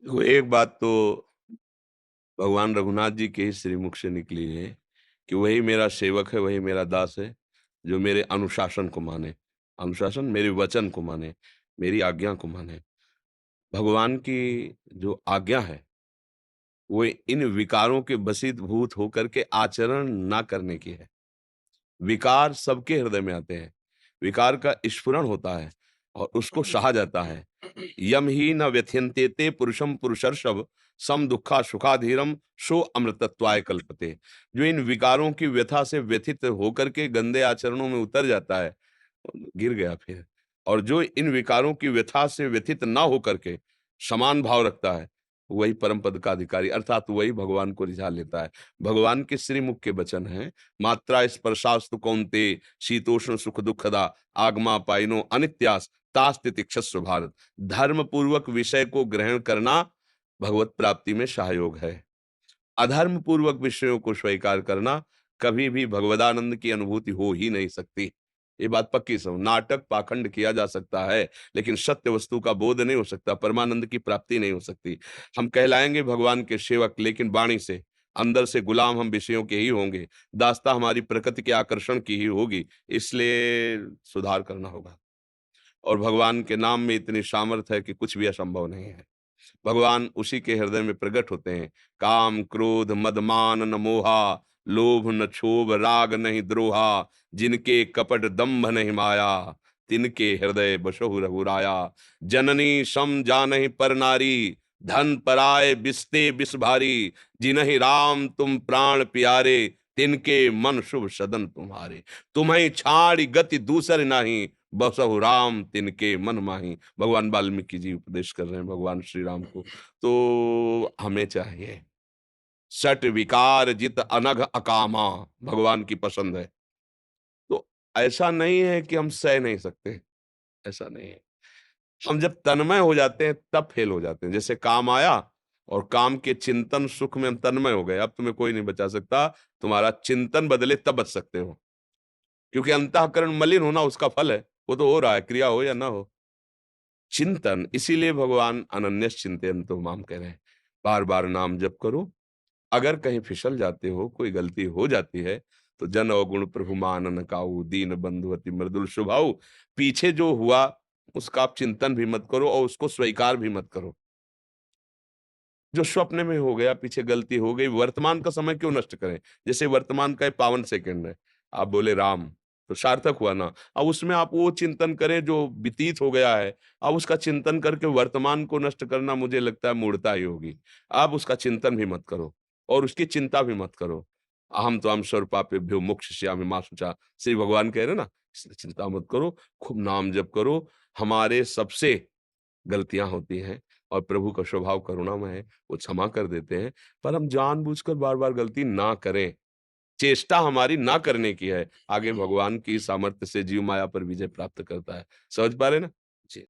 देखो, एक बात तो भगवान रघुनाथ जी के ही श्रीमुख से निकली है कि वही मेरा सेवक है, वही मेरा दास है, जो मेरे अनुशासन को माने। अनुशासन मेरे वचन को माने, मेरी आज्ञा को माने। भगवान की जो आज्ञा है, वो इन विकारों के वशीभूत होकर के आचरण ना करने की है। विकार सबके हृदय में आते हैं। विकार का स्फुरण होता है और उसको सहा जाता है। यम ही न व्यथ्यन्ते ते पुरुषम पुरुषर्षभ सम दुःखा सुखाधीरम सो अमृतत्वाय कल्पते। जो इन विकारों की व्यथा से व्यथित होकर के गंदे आचरणों में उतर जाता है, गिर गया फिर। और जो इन विकारों की व्यथा से व्यथित ना होकर के समान भाव रखता है, वही परम पद का अधिकारी अर्थात वही भगवान को रिझा लेता है। भगवान के श्रीमुख के वचन हैं, मात्रा स्पर्शास्तु कौन्तेय शीतोष्ण सुख दुःखदा आगमा पाइनो अनित्यास तास्ति तिक्षस्व भारत। धर्म पूर्वक विषय को ग्रहण करना भगवत प्राप्ति में सहयोग है। अधर्म पूर्वक विषयों को स्वीकार करना कभी भी भगवदानंद की अनुभूति हो ही नहीं सकती। ये बात पक्की समझ। नाटक पाखंड किया जा सकता है, लेकिन सत्य वस्तु का बोध नहीं हो सकता, परमानंद की प्राप्ति नहीं हो सकती। हम कहलाएंगे भगवान के सेवक, लेकिन वाणी से, अंदर से गुलाम हम विषयों के ही होंगे। दास्ता हमारी प्रकृति के आकर्षण की ही होगी। इसलिए सुधार करना होगा। और भगवान के नाम में इतनी सामर्थ्य है कि कुछ भी असंभव नहीं है। भगवान उसी के हृदय में प्रकट होते हैं। काम क्रोध मद मान न मोहा, लोभ न क्षोभ राग नहीं द्रोहा, जिनके कपट दंभ नहीं माया, तिनके हृदय बसहु रघुराया। जननी सम जानहि पर नारी, धन पराय बिसते बिस भारी, जिनहि राम तुम प्राण प्यारे, तिनके मन शुभ सदन तुम्हारे। तुम्हें छाड़ी गति दूसर नहीं, बसहु राम तिनके मन माही। भगवान वाल्मीकि जी उपदेश कर रहे हैं भगवान श्री राम को। तो हमें चाहिए सट विकार जित अनघ अकामा, भगवान की पसंद है। तो ऐसा नहीं है कि हम सह नहीं सकते, ऐसा नहीं है। हम जब तन्मय हो जाते हैं तब फेल हो जाते हैं। जैसे काम आया और काम के चिंतन सुख में हम तन्मय हो गए, अब तुम्हें कोई नहीं बचा सकता। तुम्हारा चिंतन बदले तब बच सकते हो, क्योंकि अंतःकरण मलिन होना उसका फल है। वो तो हो रहा है, क्रिया हो या ना हो। चिंतन, इसीलिए भगवान अनन्यस चिंतयन्तु माम कह रहे हैं। बार बार नाम जप करो। अगर कहीं फिसल जाते हो, कोई गलती हो जाती है, तो जन अवगुण प्रभु मानन काऊ, दीन बंधु अति मृदुल स्वभाव। पीछे जो हुआ उसका आप चिंतन भी मत करो और उसको स्वीकार भी मत करो। जो स्वप्न में हो गया, पीछे गलती हो गई, वर्तमान का समय क्यों नष्ट करें। जैसे वर्तमान का एक पावन सेकंड है, आप बोले राम, तो सार्थक हुआ ना। अब उसमें आप वो चिंतन करें जो व्यतीत हो गया है। अब उसका चिंतन करके वर्तमान को नष्ट करना, मुझे लगता है मूढ़ता ही होगी। आप उसका चिंतन भी मत करो और उसकी चिंता भी मत करो। अहम तो हम सर्वपापेभ्यो मोक्षयिष्यामि मा शुचा, श्री भगवान कह रहे हैं ना, इसलिए चिंता मत करो, खूब नाम जप करो। हमारे सबसे गलतियां होती हैं और प्रभु का स्वभाव करुणामय है, वो क्षमा कर देते हैं। पर हम जानबूझकर बार-बार गलती ना करें। चेष्टा हमारी ना करने की है। आगे भगवान की सामर्थ्य से जीव माया पर विजय प्राप्त करता है। समझ पा रहे हैं ना?